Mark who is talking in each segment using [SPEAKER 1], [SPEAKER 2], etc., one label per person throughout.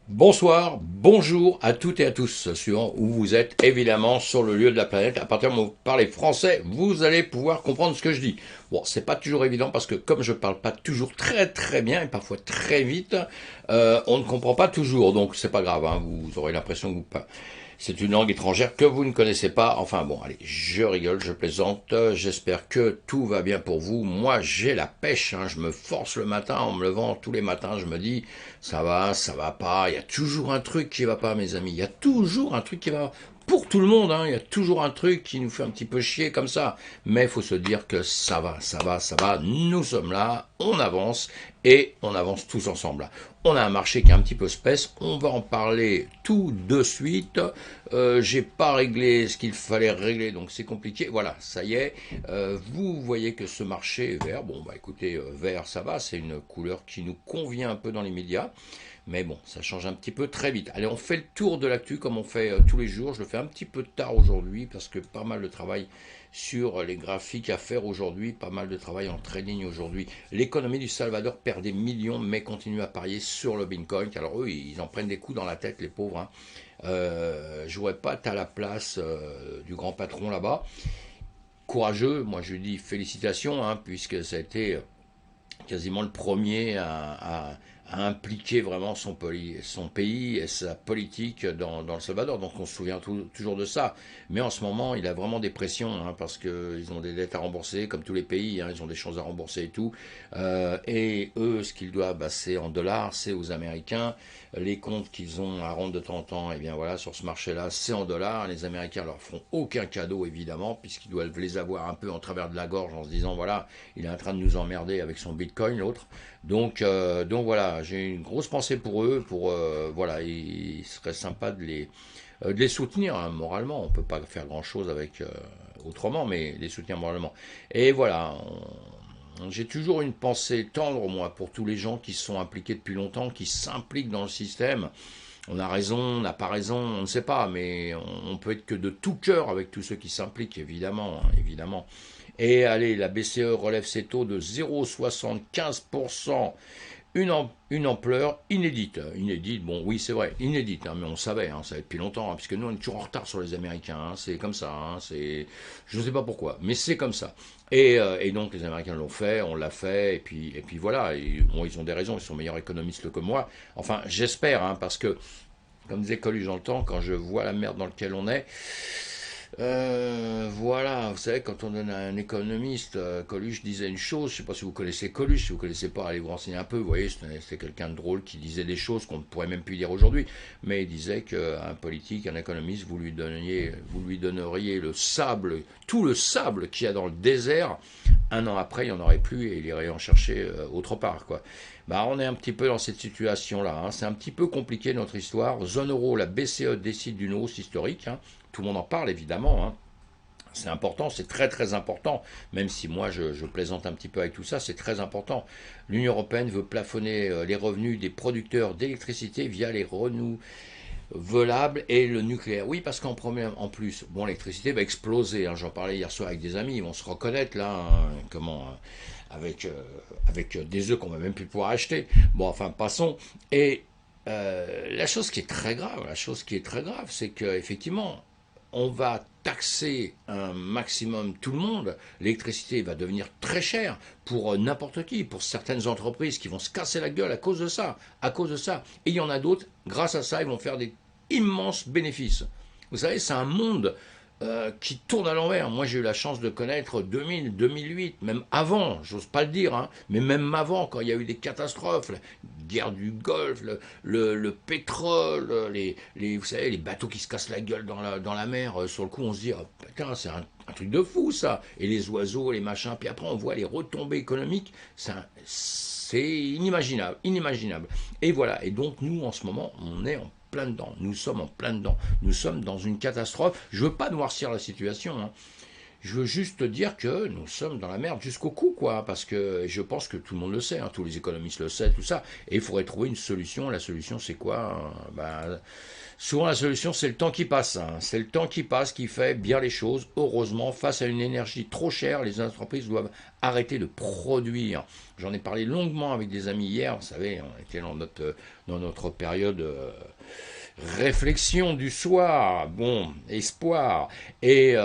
[SPEAKER 1] Bonsoir, bonjour à toutes et à tous, suivant où vous êtes, évidemment, sur le lieu de la planète. À partir du moment où vous parlez français, vous allez pouvoir comprendre ce que je dis. Bon, c'est pas toujours évident parce que comme je parle pas toujours très bien et parfois très vite, on ne comprend pas toujours. Donc c'est pas grave, hein, vous aurez l'impression que c'est une langue étrangère que vous ne connaissez pas. Enfin bon, allez, je rigole, je plaisante. J'espère que tout va bien pour vous. Moi, j'ai la pêche. Hein. Je me force le matin en me levant tous les matins. Je me dis, ça va pas. Il y a toujours un truc qui va pas, mes amis. Il y a toujours un truc qui va pas. Pour tout le monde, hein, il y a toujours un truc qui nous fait un petit peu chier comme ça. Mais il faut se dire que ça va. Nous sommes là, on avance et on avance tous ensemble. On a un marché qui est un petit peu space, on va en parler tout de suite. J'ai pas réglé ce qu'il fallait régler, donc c'est compliqué. Voilà, ça y est. Vous voyez que ce marché est vert. Bon, bah écoutez, vert, ça va, c'est une couleur qui nous convient un peu dans les médias. Mais bon, ça change un petit peu très vite. Allez, on fait le tour de l'actu comme on fait tous les jours. Je le fais un petit peu tard aujourd'hui parce que pas mal de travail sur les graphiques à faire aujourd'hui, pas mal de travail en trading aujourd'hui. L'économie du Salvador perd des millions mais continue à parier sur le Bitcoin. Alors eux, ils en prennent des coups dans la tête, les pauvres. Hein. Je voudrais pas être à la place du grand patron là-bas. Courageux, moi je lui dis félicitations, hein, puisque ça a été quasiment le premier à impliquer vraiment son pays et sa politique dans le Salvador. Donc on se souvient toujours de ça. Mais en ce moment, il a vraiment des pressions hein, parce qu'ils ont des dettes à rembourser, comme tous les pays. Hein, ils ont des choses à rembourser et tout. Et eux, ce qu'ils doivent, bah, c'est en dollars, c'est aux Américains. Les comptes qu'ils ont à rendre de temps en temps, et bien voilà, sur ce marché-là, c'est en dollars. Les Américains leur feront aucun cadeau, évidemment, puisqu'ils doivent les avoir un peu en travers de la gorge en se disant, voilà, il est en train de nous emmerder avec son Bitcoin, l'autre. Donc voilà, j'ai une grosse pensée pour eux, voilà, il serait sympa de les soutenir hein, moralement. On peut pas faire grand chose avec autrement, mais les soutenir moralement. Et voilà, j'ai toujours une pensée tendre moi pour tous les gens qui sont impliqués depuis longtemps, qui s'impliquent dans le système. On a raison, on n'a pas raison, on ne sait pas, mais on peut être que de tout cœur avec tous ceux qui s'impliquent, évidemment, hein, évidemment. Et allez, la BCE relève ses taux de 0,75%, une ampleur inédite. Inédite, bon oui c'est vrai, inédite, hein, mais on savait, hein, ça savait depuis longtemps, hein, puisque nous on est toujours en retard sur les Américains, hein, c'est comme ça, hein, je ne sais pas pourquoi, mais c'est comme ça. Et donc les Américains l'ont fait, on l'a fait, et puis voilà, bon, ils ont des raisons, ils sont meilleurs économistes que moi, enfin j'espère, hein, parce que comme disait Coluche dans le temps, quand je vois la merde dans laquelle on est, voilà, vous savez, quand on donne à un économiste, Coluche disait une chose, je ne sais pas si vous connaissez Coluche, si vous ne connaissez pas, allez vous renseigner un peu, vous voyez, c'était quelqu'un de drôle qui disait des choses qu'on ne pourrait même plus dire aujourd'hui, mais il disait qu'un politique, un économiste, vous lui donneriez le sable, tout le sable qu'il y a dans le désert, un an après, il n'y en aurait plus et il irait en chercher autre part, quoi. Bah, on est un petit peu dans cette situation-là. Hein. C'est un petit peu compliqué notre histoire. Zone euro, la BCE décide d'une hausse historique. Hein. Tout le monde en parle évidemment. Hein. C'est important, c'est très important, même si moi je plaisante un petit peu avec tout ça, c'est très important. L'Union européenne veut plafonner les revenus des producteurs d'électricité via les renouvelables et le nucléaire. Oui, parce qu'en problème, en plus, bon, l'électricité va exploser. Hein. J'en parlais hier soir avec des amis, ils vont se reconnaître là, hein, avec des œufs qu'on va même plus pouvoir acheter. Bon, enfin, passons. Et la chose qui est très grave, c'est qu'effectivement, on va taxer un maximum tout le monde, l'électricité va devenir très chère pour n'importe qui, pour certaines entreprises qui vont se casser la gueule à cause de ça, à cause de ça. Et il y en a d'autres, grâce à ça, ils vont faire des immenses bénéfices. Vous savez, c'est un monde qui tourne à l'envers. Moi, j'ai eu la chance de connaître 2000, 2008, même avant, j'ose pas le dire, hein, mais même avant, quand il y a eu des catastrophes, la guerre du Golfe, le pétrole, vous savez, les bateaux qui se cassent la gueule dans la mer, sur le coup, on se dit, oh, putain, c'est un truc de fou, ça. Et les oiseaux, les machins, puis après, on voit les retombées économiques, c'est inimaginable, inimaginable. Et voilà, et donc, nous, en ce moment, on est en plein dedans. Nous sommes en plein dedans. Nous sommes dans une catastrophe. Je ne veux pas noircir la situation. Hein. Je veux juste te dire que nous sommes dans la merde jusqu'au cou, quoi, parce que je pense que tout le monde le sait, hein, tous les économistes le savent, tout ça, et il faudrait trouver une solution. La solution, c'est quoi? Souvent, la solution, c'est le temps qui passe, hein. C'est le temps qui passe qui fait bien les choses. Heureusement, face à une énergie trop chère, les entreprises doivent arrêter de produire. J'en ai parlé longuement avec des amis hier, vous savez, on était dans notre période réflexion du soir, bon, espoir. Et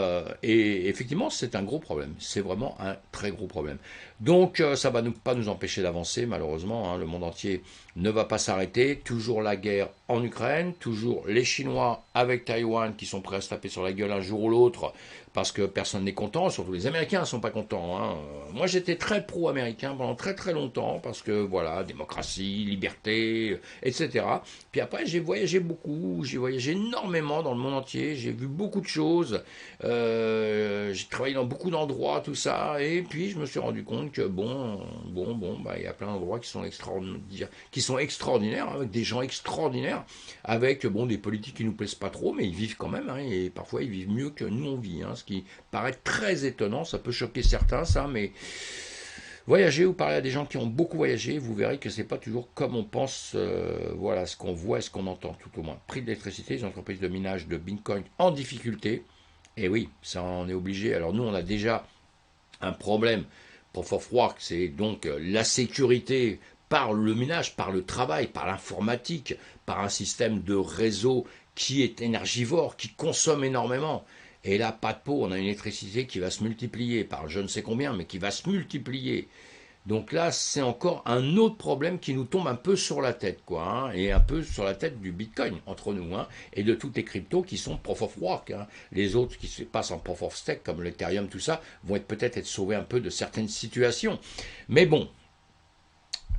[SPEAKER 1] effectivement, c'est un gros problème. C'est vraiment un très gros problème. Donc, ça va pas nous empêcher d'avancer, malheureusement, hein. Le monde entier ne va pas s'arrêter. Toujours la guerre en Ukraine, toujours les Chinois avec Taïwan qui sont prêts à se taper sur la gueule un jour ou l'autre parce que personne n'est content, surtout les Américains ne sont pas contents, hein. Moi, j'étais très pro-américain pendant très très longtemps parce que, voilà, démocratie, liberté, etc. Puis après, j'ai voyagé beaucoup, j'ai voyagé énormément dans le monde entier, j'ai vu beaucoup de choses, j'ai travaillé dans beaucoup d'endroits, tout ça, et puis je me suis rendu compte que bah, il y a plein d'endroits qui sont extraordinaires, avec des gens extraordinaires, avec bon, des politiques qui nous plaisent pas trop, mais ils vivent quand même, hein, et parfois ils vivent mieux que nous on vit, hein, ce qui paraît très étonnant, ça peut choquer certains, ça, mais voyager ou parler à des gens qui ont beaucoup voyagé, vous verrez que c'est pas toujours comme on pense, voilà, ce qu'on voit et ce qu'on entend, tout au moins. Prix de l'électricité, les entreprises de minage de Bitcoin en difficulté, et oui, ça en est obligé. Alors nous, on a déjà un problème pour Fort Froid, c'est donc la sécurité par le minage, par le travail, par l'informatique, par un système de réseau qui est énergivore, qui consomme énormément. Et là, pas de peau, on a une électricité qui va se multiplier par je ne sais combien, mais qui va se multiplier. Donc là, c'est encore un autre problème qui nous tombe un peu sur la tête, quoi, hein, et un peu sur la tête du Bitcoin, entre nous, hein, et de toutes les cryptos qui sont proof of work, hein. Les autres qui se passent en proof of stake, comme l'Ethereum, tout ça, vont peut-être être sauvés un peu de certaines situations. Mais bon,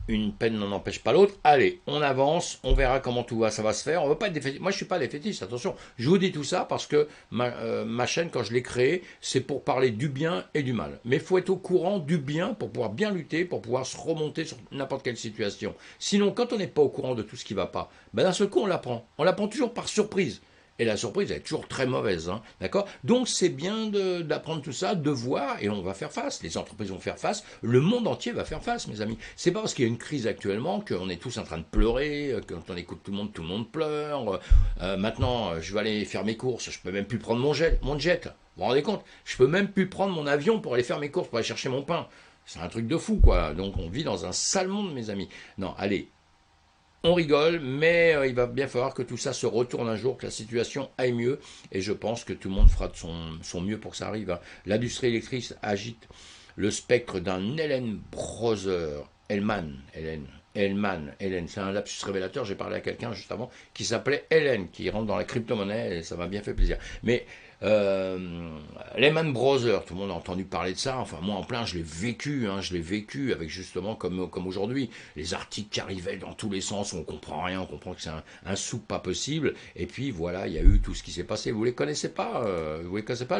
[SPEAKER 1] une peine n'en empêche pas l'autre. Allez, on avance, on verra comment ça va se faire. On va pas être défaitiste. Moi, je suis pas défaitiste, attention. Je vous dis tout ça parce que ma chaîne, quand je l'ai créée, c'est pour parler du bien et du mal. Mais il faut être au courant du bien pour pouvoir bien lutter, pour pouvoir se remonter sur n'importe quelle situation. Sinon, quand on n'est pas au courant de tout ce qui va pas, ben d'un seul coup, on l'apprend. On l'apprend toujours par surprise. Et la surprise, elle est toujours très mauvaise, hein, d'accord? Donc c'est bien d'apprendre tout ça, de voir, et on va faire face. Les entreprises vont faire face, le monde entier va faire face, mes amis. C'est pas parce qu'il y a une crise actuellement qu'on est tous en train de pleurer, quand on écoute tout le monde pleure. Maintenant, je vais aller faire mes courses, je peux même plus prendre mon jet. Vous vous rendez compte? Je peux même plus prendre mon avion pour aller faire mes courses, pour aller chercher mon pain. C'est un truc de fou, quoi. Donc on vit dans un sale monde, mes amis. Non, allez, on rigole, mais il va bien falloir que tout ça se retourne un jour, que la situation aille mieux, et je pense que tout le monde fera de son mieux pour que ça arrive, hein. L'industrie électrique agite le spectre d'un Hélène Brother, Hélène, c'est un lapsus révélateur, j'ai parlé à quelqu'un juste avant, qui s'appelait Hélène, qui rentre dans la crypto-monnaie, et ça m'a bien fait plaisir. Mais Lehman Brothers, tout le monde a entendu parler de ça. Enfin, moi en plein, je l'ai vécu, hein, je l'ai vécu avec justement comme aujourd'hui, les articles qui arrivaient dans tous les sens, où on comprend rien, on comprend que c'est un souk pas possible. Et puis voilà, il y a eu tout ce qui s'est passé. Vous les connaissez pas,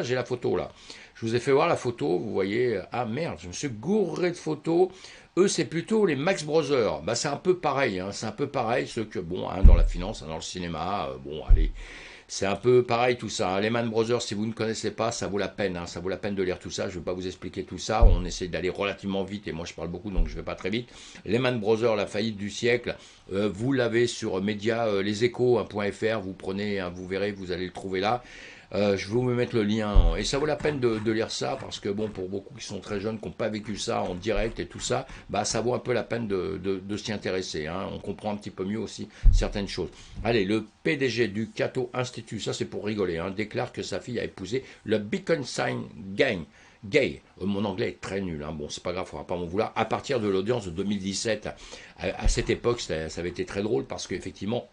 [SPEAKER 1] j'ai la photo là. Je vous ai fait voir la photo, vous voyez. Ah merde, je me suis gouré de photos. Eux, c'est plutôt les Max Brothers. Bah, c'est un peu pareil, hein, c'est un peu pareil, ceux que, bon, hein, dans la finance, hein, dans le cinéma, bon, allez, c'est un peu pareil tout ça, hein. Lehman Brothers, si vous ne connaissez pas, ça vaut la peine, hein, ça vaut la peine de lire tout ça. Je ne vais pas vous expliquer tout ça. On essaie d'aller relativement vite et moi je parle beaucoup donc je ne vais pas très vite. Lehman Brothers, la faillite du siècle, vous l'avez sur média leséchos.fr. Vous prenez, hein, vous verrez, vous allez le trouver là. Je vais vous mettre le lien, hein. Et ça vaut la peine de lire ça parce que bon, pour beaucoup qui sont très jeunes, qui n'ont pas vécu ça en direct et tout ça, bah ça vaut un peu la peine de s'y intéresser, hein. On comprend un petit peu mieux aussi certaines choses. Allez, le PDG du Cato Institute, ça c'est pour rigoler, hein, déclare que sa fille a épousé le Beacon Sign Gay. Mon anglais est très nul, hein. Bon, c'est pas grave, il faudra pas m'en vouloir. À partir de l'audience de 2017, à cette époque, ça avait été très drôle parce qu'effectivement,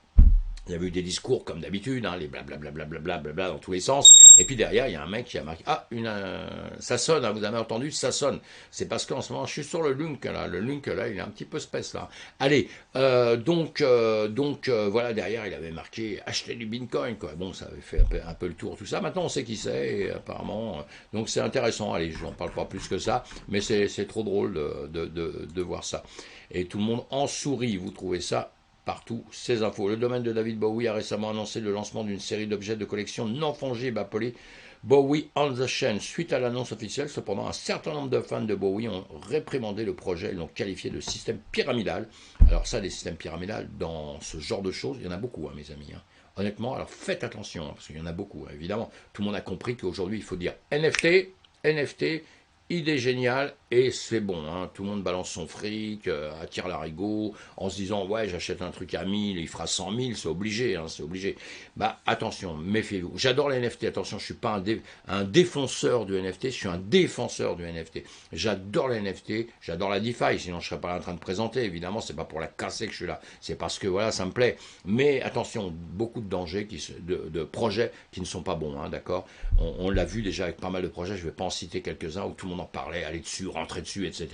[SPEAKER 1] il y avait eu des discours comme d'habitude, hein, les blablabla dans tous les sens. Et puis derrière, il y a un mec qui a marqué ah, ça sonne, hein, vous avez entendu, ça sonne. C'est parce qu'en ce moment, je suis sur le link là. Le link là, il est un petit peu space là. Allez, voilà, derrière, il avait marqué acheter du Bitcoin, quoi. Bon, ça avait fait un peu le tour, tout ça. Maintenant, on sait qui c'est, et apparemment. Donc c'est intéressant. Allez, j'en parle pas plus que ça, mais c'est trop drôle de voir ça. Et tout le monde en sourit. Vous trouvez ça partout ces infos. Le domaine de David Bowie a récemment annoncé le lancement d'une série d'objets de collection non fongibles appelés Bowie on the Chain. Suite à l'annonce officielle, cependant, un certain nombre de fans de Bowie ont réprimandé le projet et l'ont qualifié de système pyramidal. Alors ça, des systèmes pyramidales, dans ce genre de choses, il y en a beaucoup, hein, mes amis. Hein. Honnêtement, alors faites attention, hein, parce qu'il y en a beaucoup, hein, évidemment. Tout le monde a compris qu'aujourd'hui, il faut dire NFT, NFT, idée géniale, et c'est bon, hein. Tout le monde balance son fric, attire l'arigot, en se disant, ouais, j'achète un truc à 1000, il fera 100 000, c'est obligé, hein, c'est obligé. Bah, attention, méfiez-vous. J'adore les NFT, attention, je suis pas un défenseur du NFT, je suis un défenseur du NFT. J'adore les NFT, j'adore la DeFi, sinon je serais pas là en train de présenter, évidemment, c'est pas pour la casser que je suis là, c'est parce que, voilà, ça me plaît. Mais attention, beaucoup de dangers, de projets qui ne sont pas bons, hein, d'accord. On l'a vu déjà avec pas mal de projets, je vais pas en citer quelques-uns où tout le monde en parlait, aller dessus, rentrer dessus, etc.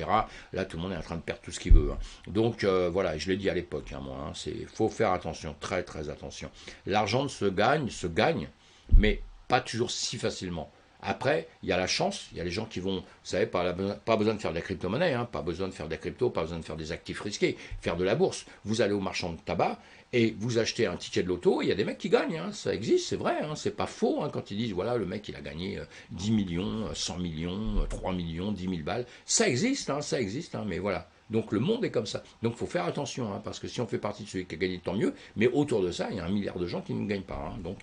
[SPEAKER 1] Là, tout le monde est en train de perdre tout ce qu'il veut. Hein. Donc, voilà, je l'ai dit à l'époque, hein, moi, hein, faut faire attention, très, très attention. L'argent se gagne, mais pas toujours si facilement. Après, il y a la chance, il y a les gens qui vont, vous savez, pas besoin de faire de la crypto-monnaie, hein, pas besoin de faire de la crypto, pas besoin de faire des actifs risqués, faire de la bourse. Vous allez au marchand de tabac et vous achetez un ticket de loto, il y a des mecs qui gagnent, hein, ça existe, c'est vrai, hein, c'est pas faux hein, quand ils disent, voilà, le mec il a gagné 10 millions, 100 millions, 3 millions, 10 000 balles, ça existe, hein, mais voilà. Donc le monde est comme ça. Donc il faut faire attention, hein, parce que si on fait partie de celui qui a gagné, tant mieux, mais autour de ça, il y a 1 milliard de gens qui ne gagnent pas. Hein. Donc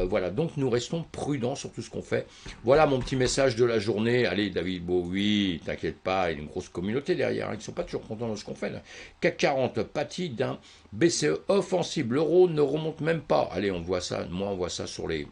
[SPEAKER 1] voilà, donc nous restons prudents sur tout ce qu'on fait. Voilà mon petit message de la journée. Allez, David Bowie, t'inquiète pas, il y a une grosse communauté derrière, hein, qui ne sont pas toujours contents de ce qu'on fait. Là. CAC 40, pâtit d'un BCE offensif. L'euro ne remonte même pas. Allez, on voit ça, moi on voit ça sur les...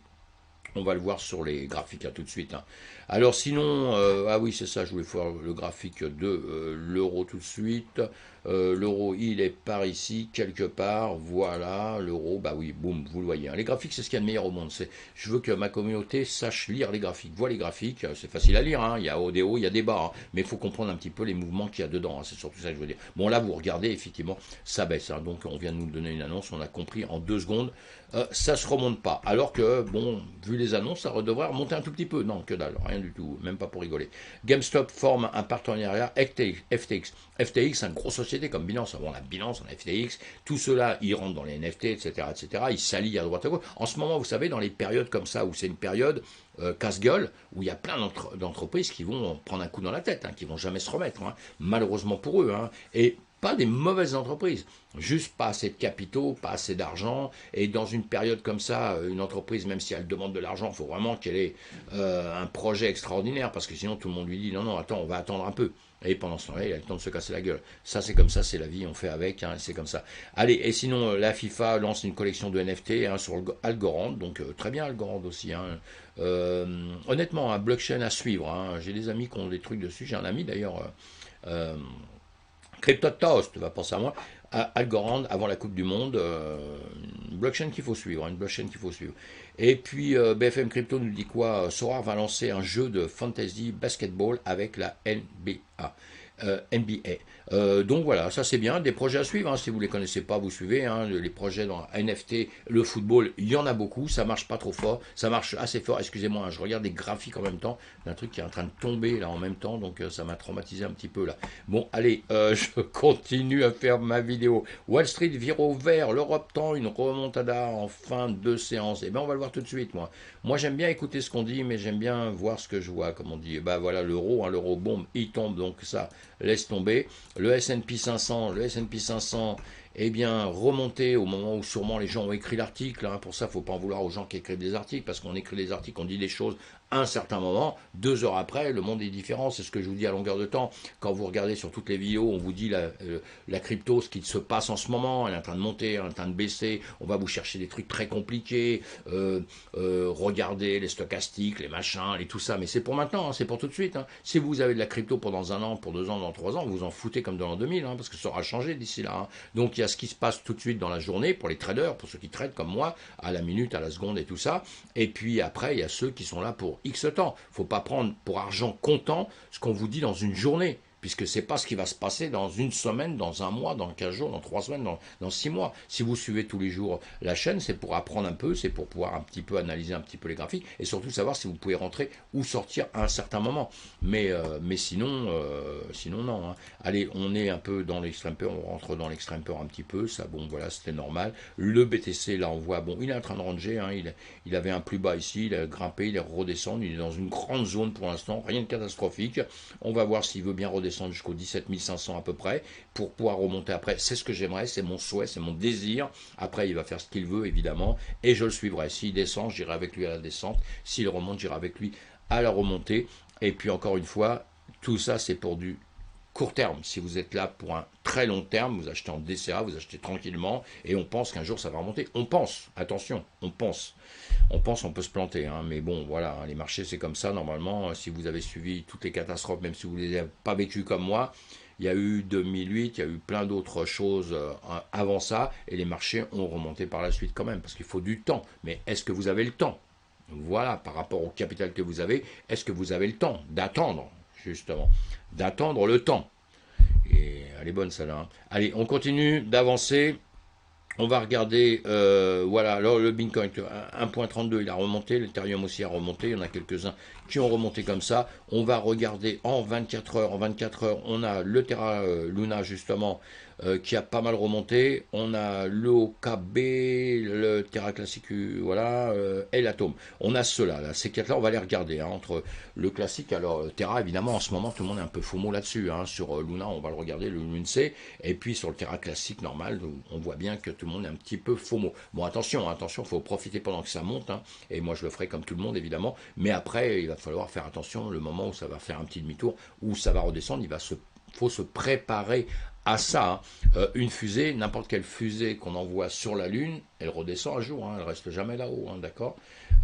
[SPEAKER 1] On va le voir sur les graphiques là, tout de suite. Hein. Alors sinon, ah oui c'est ça, je voulais faire le graphique de l'euro tout de suite. L'euro il est par ici, quelque part, voilà, l'euro, bah oui, boum, vous le voyez. Hein. Les graphiques c'est ce qu'il y a de meilleur au monde. Je veux que ma communauté sache lire les graphiques, voit les graphiques, c'est facile à lire, hein. Il y a haut des hauts, il y a des bas, hein. Mais il faut comprendre un petit peu les mouvements qu'il y a dedans, hein. C'est surtout ça que je veux dire. Bon là vous regardez, effectivement, ça baisse, hein. Donc on vient de nous donner une annonce, on a compris en 2 secondes, ça se remonte pas. Alors que, bon, vu les annonces, ça devrait remonter un tout petit peu. Non, que dalle, rien du tout, même pas pour rigoler. GameStop forme un partenariat FTX. FTX, une grosse société comme Binance. On a Binance, on a FTX. Tout cela, ils rentrent dans les NFT, etc., etc. Ils s'allient à droite à gauche. En ce moment, vous savez, dans les périodes comme ça, où c'est une période casse-gueule, où il y a plein d'entreprises qui vont prendre un coup dans la tête, hein, qui vont jamais se remettre, hein, malheureusement pour eux. Hein, et pas des mauvaises entreprises, juste pas assez de capitaux, pas assez d'argent, et dans une période comme ça, une entreprise, même si elle demande de l'argent, il faut vraiment qu'elle ait un projet extraordinaire, parce que sinon tout le monde lui dit non, non, attends, on va attendre un peu. Et pendant ce temps-là, il a le temps de se casser la gueule. Ça, c'est comme ça, c'est la vie, on fait avec, hein, c'est comme ça. Allez, et sinon, la FIFA lance une collection de NFT hein, sur Algorand, donc très bien Algorand aussi. Hein. Honnêtement, un blockchain à suivre. Hein. J'ai des amis qui ont des trucs dessus, j'ai un ami d'ailleurs... CryptoToast va penser à moi, Algorand avant la Coupe du Monde, une blockchain qu'il faut suivre, une blockchain qu'il faut suivre. Et puis BFM Crypto nous dit quoi? Sorare va lancer un jeu de fantasy basketball avec la NBA. Donc voilà, ça c'est bien, des projets à suivre, hein, si vous ne les connaissez pas, vous suivez, hein, les projets dans NFT, le football, il y en a beaucoup, ça marche pas trop fort, ça marche assez fort, excusez-moi, hein, je regarde des graphiques en même temps, d'un truc qui est en train de tomber là en même temps, donc ça m'a traumatisé un petit peu là. Bon, allez, je continue à faire ma vidéo. Wall Street vire au vert, l'Europe tend une remontada en fin de séance, et bien on va le voir tout de suite, moi. Moi j'aime bien écouter ce qu'on dit, mais j'aime bien voir ce que je vois, comme on dit. Et ben voilà, l'euro, hein, l'euro bombe, il tombe, donc ça laisse tomber. Le S&P 500, eh bien, remonté au moment où sûrement les gens ont écrit l'article. Hein. Pour ça, il ne faut pas en vouloir aux gens qui écrivent des articles, parce qu'on écrit des articles, on dit des choses à un certain moment, 2 heures après, le monde est différent. C'est ce que je vous dis à longueur de temps. Quand vous regardez sur toutes les vidéos, on vous dit la crypto, ce qui se passe en ce moment, elle est en train de monter, elle est en train de baisser, on va vous chercher des trucs très compliqués, regardez les stochastiques, les machins, les tout ça, mais c'est pour maintenant, hein, c'est pour tout de suite. Hein. Si vous avez de la crypto pour dans 1 an, pour 2 ans, dans 3 ans, vous en foutez comme dans l'an 2000, hein, parce que ça aura changé d'ici là. Hein. Donc il y a ce qui se passe tout de suite dans la journée pour les traders, pour ceux qui tradent comme moi, à la minute, à la seconde et tout ça, et puis après il y a ceux qui sont là pour X temps. Il ne faut pas prendre pour argent comptant ce qu'on vous dit dans une journée. puisque c'est pas ce qui va se passer dans une semaine, dans un mois, dans 15 jours, dans 3 semaines, dans 6 mois. Si vous suivez tous les jours la chaîne, c'est pour apprendre un peu, c'est pour pouvoir un petit peu analyser un petit peu les graphiques, et surtout savoir si vous pouvez rentrer ou sortir à un certain moment. Mais sinon non. Hein. Allez, on est un peu dans l'extrême peur, on rentre dans l'extrême peur un petit peu, ça bon voilà, c'était normal. Le BTC, là on voit, bon, il est en train de ranger, hein, il avait un plus bas ici, il a grimpé, il est redescendu, il est dans une grande zone pour l'instant, rien de catastrophique. On va voir s'il veut bien redescendre jusqu'au 17 500 à peu près, pour pouvoir remonter après. C'est ce que j'aimerais, c'est mon souhait, c'est mon désir. Après, il va faire ce qu'il veut, évidemment, et je le suivrai. S'il descend, j'irai avec lui à la descente. S'il remonte, j'irai avec lui à la remontée. Et puis encore une fois, tout ça, c'est pour du court terme. Si vous êtes là pour un très long terme, vous achetez en DCA, vous achetez tranquillement, et on pense qu'un jour ça va remonter. On pense, attention, on pense. On pense, on peut se planter, hein, mais bon, voilà, les marchés c'est comme ça, normalement, si vous avez suivi toutes les catastrophes, même si vous ne les avez pas vécues comme moi, il y a eu 2008, il y a eu plein d'autres choses avant ça, et les marchés ont remonté par la suite quand même, parce qu'il faut du temps. Mais est-ce que vous avez le temps? Voilà, par rapport au capital que vous avez, est-ce que vous avez le temps d'attendre, justement, d'attendre le temps? Et elle est bonne celle-là. Hein. Allez, on continue d'avancer. On va regarder, voilà, alors le Bitcoin 1.32 il a remonté, l'Ethereum aussi a remonté, il y en a quelques-uns qui ont remonté comme ça. On va regarder en 24 heures, on a le Terra Luna justement qui a pas mal remonté, on a le OKB, le Terra Classic, voilà, et l'Atom. On a ceux-là, là, ces quatre-là, on va les regarder, hein, entre le classique, alors Terra évidemment en ce moment tout le monde est un peu FOMO là-dessus, hein, sur Luna on va le regarder, le Lunce, et puis sur le Terra Classic normal, on voit bien que tout le monde est un petit peu FOMO. Bon attention, il faut profiter pendant que ça monte, hein, et moi je le ferai comme tout le monde évidemment, mais après il va falloir faire attention, le moment où ça va faire un petit demi-tour, où ça va redescendre, faut se préparer à ça. Hein. Une fusée, n'importe quelle fusée qu'on envoie sur la Lune, elle redescend un jour, hein, elle reste jamais là-haut, hein, d'accord.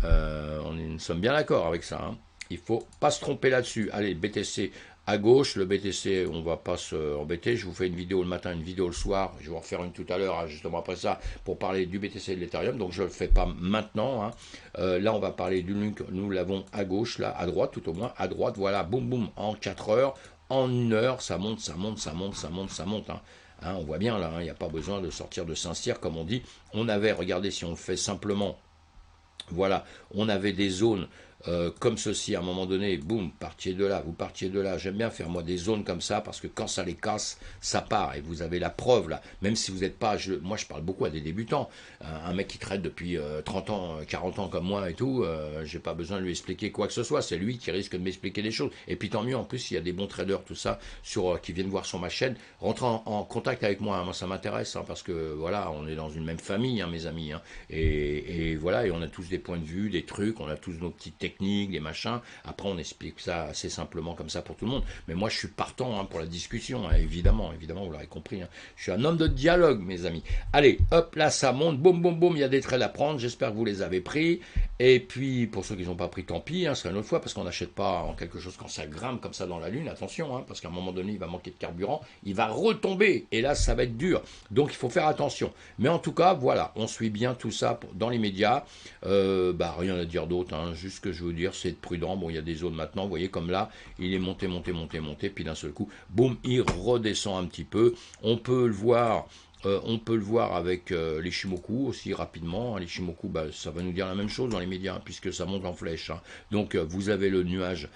[SPEAKER 1] Nous sommes bien d'accord avec ça. Hein. Il ne faut pas se tromper là-dessus. Allez, BTC à gauche, le BTC, on ne va pas s'embêter. Je vous fais une vidéo le matin, une vidéo le soir. Je vais en refaire une tout à l'heure, hein, justement après ça, pour parler du BTC et de l'Ethereum. Donc je ne le fais pas maintenant. Hein. Là, on va parler du LUNC. Nous l'avons à gauche, là, à droite, tout au moins. À droite, voilà, boum, boum, en 4 heures. En 1 heure, ça monte, ça monte, ça monte, ça monte, ça monte. Hein. Hein, on voit bien là, il n'y a pas besoin de sortir de Saint-Cyr, comme on dit. On avait, regardez, si on le fait simplement, voilà, on avait des zones comme ceci à un moment donné, boum, partiez de là, vous partiez de là. J'aime bien faire moi des zones comme ça parce que quand ça les casse, ça part et vous avez la preuve là. Même si vous n'êtes pas, moi je parle beaucoup à des débutants, un mec qui traite depuis 30 ans, 40 ans comme moi et tout, j'ai pas besoin de lui expliquer quoi que ce soit. C'est lui qui risque de m'expliquer des choses. Et puis tant mieux en plus, il y a des bons traders tout ça qui viennent voir sur ma chaîne, rentrez en contact avec moi. Hein, moi ça m'intéresse hein, parce que voilà, on est dans une même famille, hein, mes amis. Hein, et voilà, et on a tous des points de vue, des trucs, on a tous nos petites techniques, des machins. Après, on explique ça assez simplement comme ça pour tout le monde. Mais moi, je suis partant hein, pour la discussion, hein, évidemment, vous l'aurez compris. Hein. Je suis un homme de dialogue, mes amis. Allez, hop, là, ça monte, boum, boum, boum, il y a des traits à prendre. J'espère que vous les avez pris. Et puis, pour ceux qui n'ont pas pris, tant pis, hein, ce sera une autre fois, parce qu'on n'achète pas en quelque chose quand ça grimpe comme ça dans la Lune. Attention, hein, parce qu'à un moment donné, il va manquer de carburant, il va retomber, et là, ça va être dur. Donc, il faut faire attention. Mais en tout cas, voilà, on suit bien tout ça dans les médias. Rien à dire d'autre, hein, juste que je veux dire, c'est être prudent. Bon, il y a des zones maintenant, vous voyez, comme là, il est monté, monté, monté, monté, puis d'un seul coup, boum, il redescend un petit peu. On peut le voir avec les Shimoku aussi rapidement. Les Shimoku, ça va nous dire la même chose dans les médias, puisque ça monte en flèche. Hein. Donc, vous avez le nuage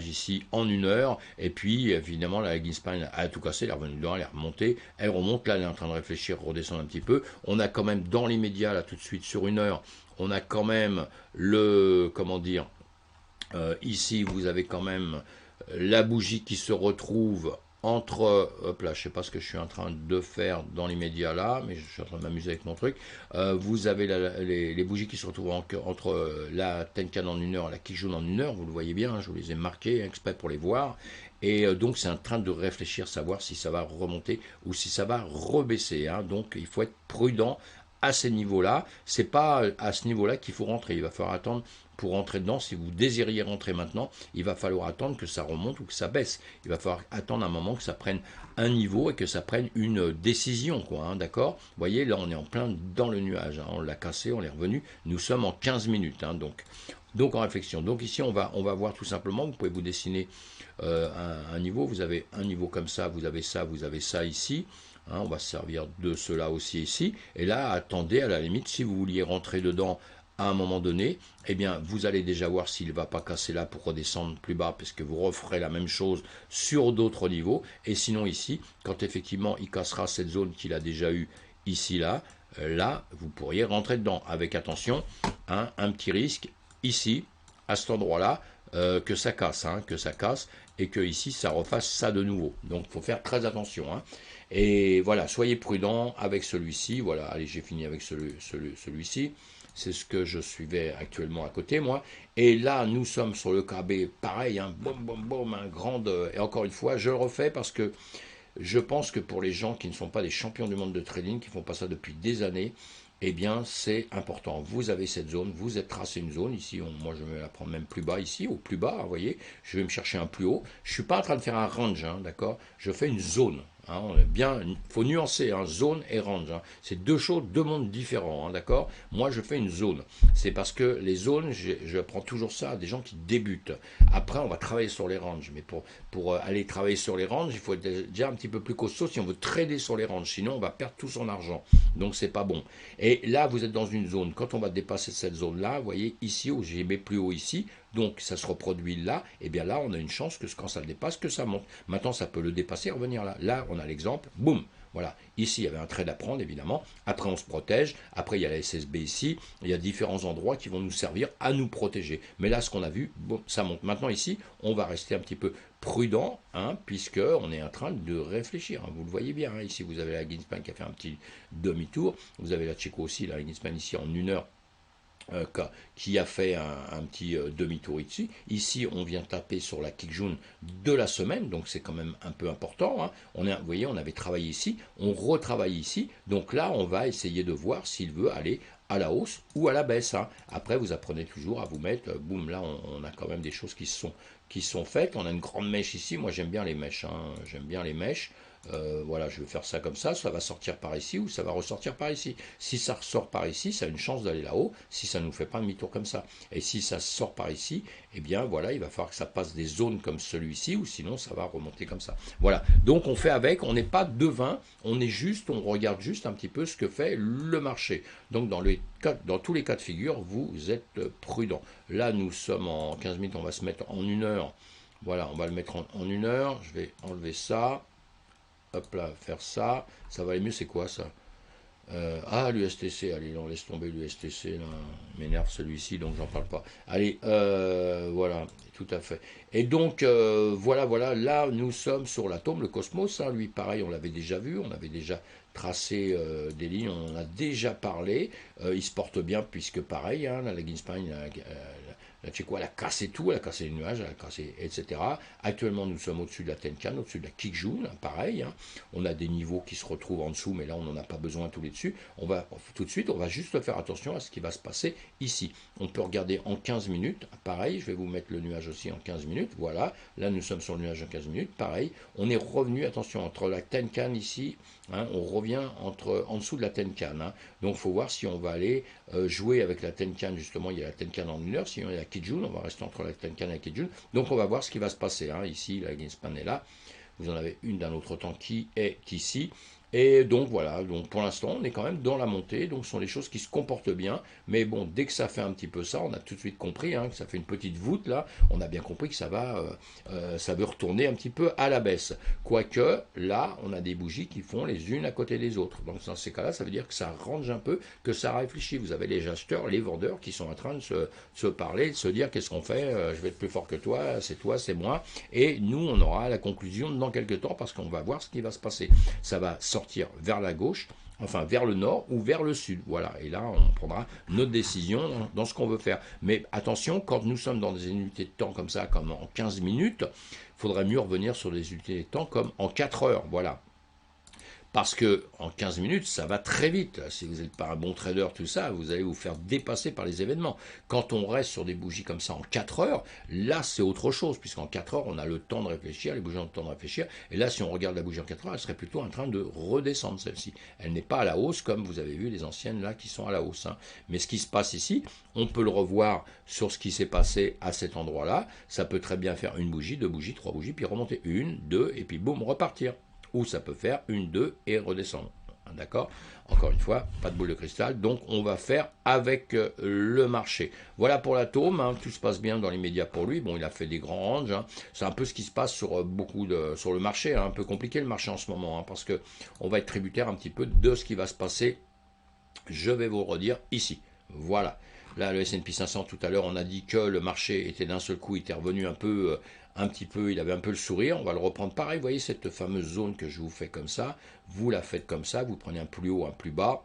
[SPEAKER 1] ici en 1 heure, et puis évidemment la Ginspan a tout cassé, elle est revenue dedans, elle est remontée, elle remonte, là elle est en train de réfléchir, redescendre un petit peu. On a quand même dans les médias, là tout de suite sur 1 heure, on a quand même ici vous avez quand même la bougie qui se retrouve entre, hop là, je sais pas ce que je suis en train de faire dans les médias là, mais je suis en train de m'amuser avec mon truc. Vous avez les bougies qui se retrouvent entre la Tenkan en 1 heure et la Kijun en 1 heure, vous le voyez bien, hein, je vous les ai marqués exprès pour les voir. Et donc c'est en train de réfléchir, savoir si ça va remonter ou si ça va rebaisser. Hein. Donc il faut être prudent à ces niveaux-là. C'est pas à ce niveau-là qu'il faut rentrer. Il va falloir attendre pour rentrer dedans. Si vous désiriez rentrer maintenant, il va falloir attendre que ça remonte ou que ça baisse. Il va falloir attendre un moment que ça prenne un niveau et que ça prenne une décision, quoi. Hein, d'accord ? Vous voyez, là, on est en plein dans le nuage. Hein, on l'a cassé, on est revenu. Nous sommes en 15 minutes. Hein, donc en réflexion. Donc ici, on va voir tout simplement. Vous pouvez vous dessiner un niveau, vous avez un niveau comme ça, vous avez ça ici. Hein, on va se servir de cela aussi ici. Et là, attendez, à la limite, si vous vouliez rentrer dedans à un moment donné, eh bien, vous allez déjà voir s'il ne va pas casser là pour redescendre plus bas, parce que vous referez la même chose sur d'autres niveaux. Et sinon ici, quand effectivement il cassera cette zone qu'il a déjà eue ici, là, vous pourriez rentrer dedans. Avec attention, hein, un petit risque ici, à cet endroit-là, que ça casse, et que ici ça refasse ça de nouveau. Donc il faut faire très attention. Hein. Et voilà, soyez prudent avec celui-ci. Voilà, allez, j'ai fini avec celui-ci. C'est ce que je suivais actuellement à côté, moi. Et là, nous sommes sur le KB, pareil, hein, boum, boum, boum, un grand... Et encore une fois, je le refais parce que je pense que pour les gens qui ne sont pas des champions du monde de trading, qui ne font pas ça depuis des années, eh bien, c'est important. Vous avez cette zone, vous êtes tracé une zone. Ici, moi, je vais la prendre même plus bas, ici, au plus bas, vous voyez. Je vais me chercher un plus haut. Je ne suis pas en train de faire un range, hein, d'accord. Je fais une zone. Hein, il faut nuancer, hein, zone et range. Hein. C'est deux choses, deux mondes différents, hein, d'accord. Moi, je fais une zone. C'est parce que les zones, je prends toujours ça à des gens qui débutent. Après, on va travailler sur les ranges. Mais pour aller travailler sur les ranges, il faut être déjà un petit peu plus costaud si on veut trader sur les ranges. Sinon, on va perdre tout son argent. Donc, c'est pas bon. Et là, vous êtes dans une zone. Quand on va dépasser cette zone-là, vous voyez, ici, où j'ai mis plus haut ici, donc ça se reproduit là, et bien là, on a une chance que quand ça le dépasse, que ça monte. Maintenant, ça peut le dépasser et revenir là. Là, on a l'exemple, boum. Voilà, ici il y avait un trade à prendre évidemment, après on se protège, après il y a la SSB ici, il y a différents endroits qui vont nous servir à nous protéger. Mais là ce qu'on a vu, bon, ça monte. Maintenant ici, on va rester un petit peu prudent, hein, puisque on est en train de réfléchir. Hein. Vous le voyez bien, hein. Ici vous avez la Ginspan qui a fait un petit demi-tour, vous avez la Chico aussi, la Ginspan ici en 1 heure. Qui a fait un petit demi-tour ici. Ici, on vient taper sur la Kijun de la semaine, donc c'est quand même un peu important. Hein. Vous voyez, on avait travaillé ici, on retravaille ici, donc là, on va essayer de voir s'il veut aller à la hausse ou à la baisse. Hein. Après, vous apprenez toujours à vous mettre, boum, là, on a quand même des choses qui sont faites. On a une grande mèche ici, moi j'aime bien les mèches, hein. J'aime bien les mèches. Voilà, je vais faire ça comme ça va sortir par ici ou ça va ressortir par ici. Si ça ressort par ici, ça a une chance d'aller là-haut, si ça ne nous fait pas un demi-tour comme ça. Et si ça sort par ici, eh bien voilà, il va falloir que ça passe des zones comme celui-ci, ou sinon ça va remonter comme ça. Voilà, donc on fait avec, on n'est pas devin, on regarde juste un petit peu ce que fait le marché. Donc dans tous les cas de figure, vous êtes prudent. Là, nous sommes en 15 minutes, on va se mettre en 1 heure. Voilà, on va le mettre en 1 heure, je vais enlever ça. Hop là, faire ça, ça va aller mieux, c'est quoi ça? L'USTC, allez, on laisse tomber l'USTC, là, m'énerve celui-ci, donc j'en parle pas. Allez, voilà, tout à fait. Et donc, voilà, là, nous sommes sur l'atome, le cosmos, hein, lui, pareil, on l'avait déjà vu, on avait déjà tracé des lignes, on en a déjà parlé, il se porte bien, puisque pareil, hein, la Ginspan, la Tchéco, elle a cassé tout, elle a cassé les nuages, elle a cassé, etc. Actuellement, nous sommes au-dessus de la Tenkan, au-dessus de la Kijun, pareil. Hein. On a des niveaux qui se retrouvent en dessous, mais là, on n'en a pas besoin tous les dessus. Tout de suite, on va juste faire attention à ce qui va se passer ici. On peut regarder en 15 minutes, pareil, je vais vous mettre le nuage aussi en 15 minutes, voilà. Là, nous sommes sur le nuage en 15 minutes, pareil. On est revenu, attention, entre la Tenkan ici, hein, on revient en dessous de la Tenkan. Hein. Donc, il faut voir si on va aller jouer avec la Tenkan, justement, il y a la Tenkan en 1 heure, sinon il y a la Kijun, on va rester entre la Tenkan et la Kijun. Donc on va voir ce qui va se passer. Hein. Ici, la Ginspan est là. Vous en avez une d'un autre temps qui est ici. Et donc voilà, donc pour l'instant on est quand même dans la montée, donc ce sont des choses qui se comportent bien, mais bon, dès que ça fait un petit peu ça, on a tout de suite compris, hein, que ça fait une petite voûte là, on a bien compris que ça veut retourner un petit peu à la baisse. Quoique, là, on a des bougies qui font les unes à côté des autres, donc dans ces cas-là, ça veut dire que ça range un peu, que ça réfléchit. Vous avez les acheteurs, les vendeurs qui sont en train de se parler, de se dire qu'est-ce qu'on fait, je vais être plus fort que toi, c'est moi, et nous on aura la conclusion dans quelques temps parce qu'on va voir ce qui va se passer. Ça va sortir vers la gauche, enfin vers le nord ou vers le sud. Voilà, et là on prendra notre décision dans ce qu'on veut faire. Mais attention, quand nous sommes dans des unités de temps comme ça, comme en 15 minutes, il faudrait mieux revenir sur des unités de temps comme en 4 heures. Voilà. Parce que en 15 minutes, ça va très vite. Si vous n'êtes pas un bon trader, tout ça, vous allez vous faire dépasser par les événements. Quand on reste sur des bougies comme ça en 4 heures, là c'est autre chose, puisqu'en 4 heures, on a le temps de réfléchir, les bougies ont le temps de réfléchir. Et là, si on regarde la bougie en 4 heures, elle serait plutôt en train de redescendre celle-ci. Elle n'est pas à la hausse comme vous avez vu les anciennes là qui sont à la hausse. Hein. Mais ce qui se passe ici, on peut le revoir sur ce qui s'est passé à cet endroit-là. Ça peut très bien faire une bougie, deux bougies, trois bougies, puis remonter une, deux, et puis boum, repartir. Ou ça peut faire une, deux et redescendre. D'accord? Encore une fois, pas de boule de cristal, donc on va faire avec le marché. Voilà pour l'atome, hein, tout se passe bien dans les médias pour lui. Bon, il a fait des grands ranges, hein. C'est un peu ce qui se passe sur sur le marché, hein. Un peu compliqué le marché en ce moment, hein, parce que on va être tributaire un petit peu de ce qui va se passer. Je vais vous le redire ici. Voilà. Là, le S&P 500, tout à l'heure, on a dit que le marché était d'un seul coup, il était revenu un petit peu, il avait un peu le sourire. On va le reprendre pareil. Vous voyez cette fameuse zone que je vous fais comme ça. Vous la faites comme ça. Vous prenez un plus haut, un plus bas.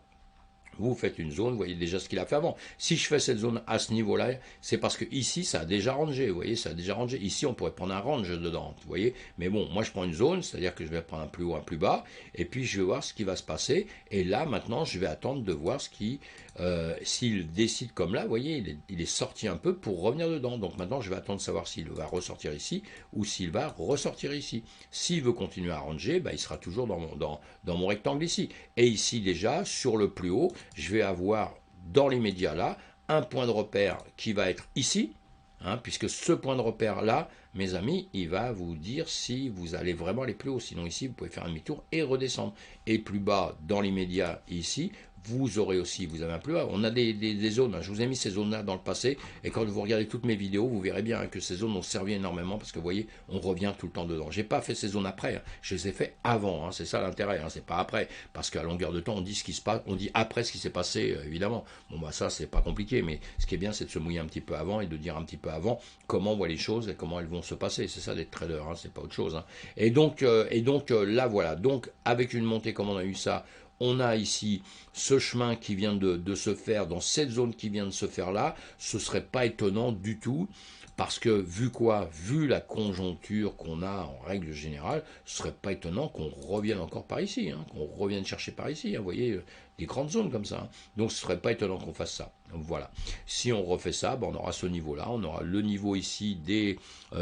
[SPEAKER 1] Vous faites une zone, vous voyez déjà ce qu'il a fait avant. Si je fais cette zone à ce niveau-là, c'est parce que ici, ça a déjà rangé, vous voyez, ça a déjà rangé. Ici, on pourrait prendre un range dedans, vous voyez. Mais bon, moi, je prends une zone, c'est-à-dire que je vais prendre un plus haut, un plus bas, et puis je vais voir ce qui va se passer. Et là, maintenant, je vais attendre de voir s'il décide comme là, vous voyez, il est sorti un peu pour revenir dedans. Donc maintenant, je vais attendre de savoir s'il va ressortir ici ou s'il va ressortir ici. S'il veut continuer à ranger, il sera toujours dans mon rectangle ici. Et ici, déjà, sur le plus haut, je vais avoir dans l'immédiat là un point de repère qui va être ici, hein, puisque ce point de repère là, mes amis, il va vous dire si vous allez vraiment aller plus haut. Sinon ici, vous pouvez faire un demi-tour et redescendre. Et plus bas, dans l'immédiat ici, vous aurez aussi, vous avez un plus bas. On a des zones, hein. Je vous ai mis ces zones-là dans le passé, et quand vous regardez toutes mes vidéos, vous verrez bien, hein, que ces zones ont servi énormément, parce que vous voyez, on revient tout le temps dedans. J'ai pas fait ces zones après, hein. Je les ai fait avant, hein. C'est ça l'intérêt, hein. C'est pas après, parce qu'à longueur de temps, on dit ce qui se passe, on dit après ce qui s'est passé, évidemment. Bon ça c'est pas compliqué, mais ce qui est bien, c'est de se mouiller un petit peu avant et de dire un petit peu avant comment on voit les choses et comment elles vont se passer. C'est ça d'être trader, hein. C'est pas autre chose, hein. Et donc là voilà, donc avec une montée comme on a eu ça, on a ici ce chemin qui vient de se faire, dans cette zone qui vient de se faire là, ce ne serait pas étonnant du tout, parce que vu la conjoncture qu'on a en règle générale, ce ne serait pas étonnant qu'on revienne encore par ici, hein, qu'on revienne chercher par ici, hein, vous voyez, des grandes zones comme ça. Hein. Donc ce ne serait pas étonnant qu'on fasse ça. Donc voilà. Si on refait ça, on aura ce niveau-là, on aura le niveau ici des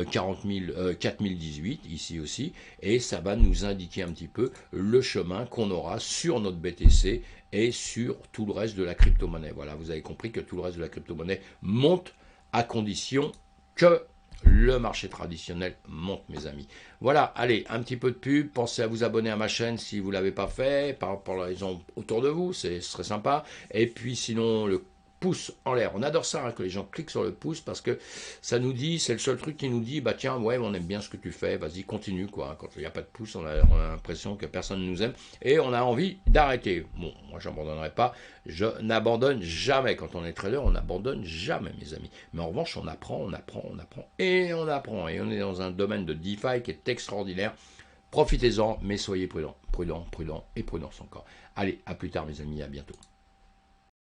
[SPEAKER 1] 4018, ici aussi, et ça va nous indiquer un petit peu le chemin qu'on aura sur notre BTC et sur tout le reste de la crypto-monnaie. Voilà, vous avez compris que tout le reste de la crypto-monnaie monte à condition que le marché traditionnel monte, mes amis. Voilà, allez, un petit peu de pub. Pensez à vous abonner à ma chaîne si vous ne l'avez pas fait, par les gens autour de vous, ce serait sympa. Et puis sinon, le pouce en l'air. On adore ça, hein, que les gens cliquent sur le pouce, parce que ça nous dit, c'est le seul truc qui nous dit, tiens, ouais, on aime bien ce que tu fais, vas-y, continue, quoi. Quand il n'y a pas de pouce, on a l'impression que personne ne nous aime, et on a envie d'arrêter. Bon, moi, j'abandonnerai pas, je n'abandonne jamais. Quand on est trader, on n'abandonne jamais, mes amis. Mais en revanche, on apprend, et on apprend. Et on est dans un domaine de DeFi qui est extraordinaire. Profitez-en, mais soyez prudents, prudents et prudence encore. Allez, à plus tard, mes amis, à bientôt.